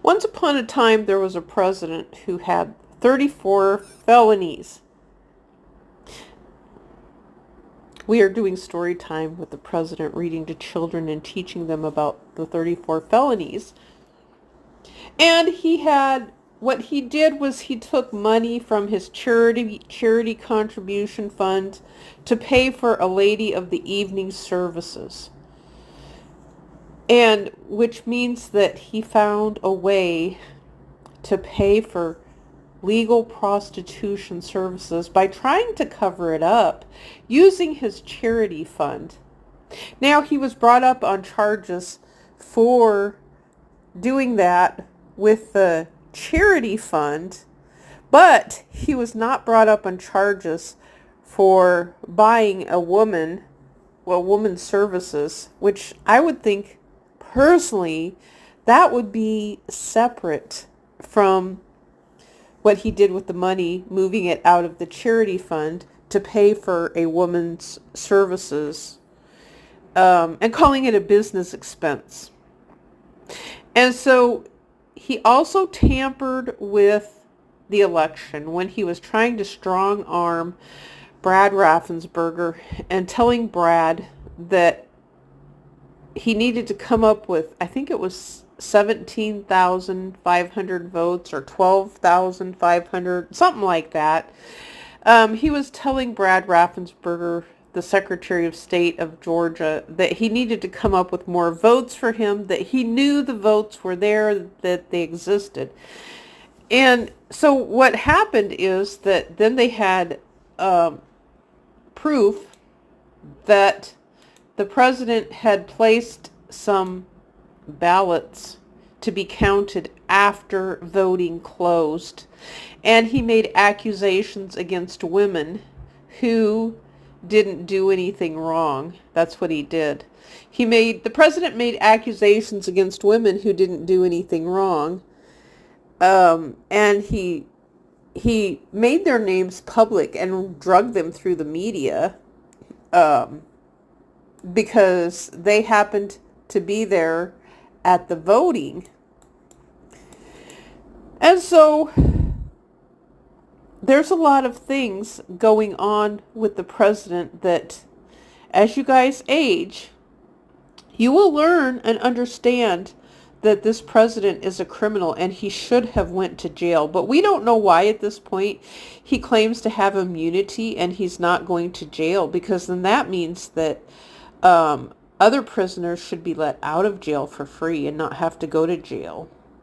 Once upon a time, there was a president who had 34 felonies. We are doing story time with the president, reading to children and teaching them about the 34 felonies. And what he did was he took money from his charity contribution fund to pay for a lady of the evening services. And which means that he found a way to pay for legal prostitution services by trying to cover it up using his charity fund. Now, he was brought up on charges for doing that with the charity fund, but he was not brought up on charges for buying woman's services, which I would think personally that would be separate from what he did with the money, moving it out of the charity fund to pay for a woman's services, and calling it a business expense. And so he also tampered with the election when he was trying to strong arm Brad Raffensperger and telling Brad that he needed to come up with, I think it was 17,500 votes or 12,500, something like that. He was telling Brad Raffensperger, the Secretary of State of Georgia, that he needed to come up with more votes for him, that he knew the votes were there, that they existed. And so what happened is that then they had proof that the president had placed some ballots to be counted after voting closed. And he made accusations against women who didn't do anything wrong. That's what he did. The president made accusations against women who didn't do anything wrong. And he made their names public and drugged them through the media, because they happened to be there at the voting. And so there's a lot of things going on with the president that, as you guys age, you will learn and understand that this president is a criminal and he should have went to jail. But we don't know why at this point he claims to have immunity and he's not going to jail, because then that means that other prisoners should be let out of jail for free and not have to go to jail.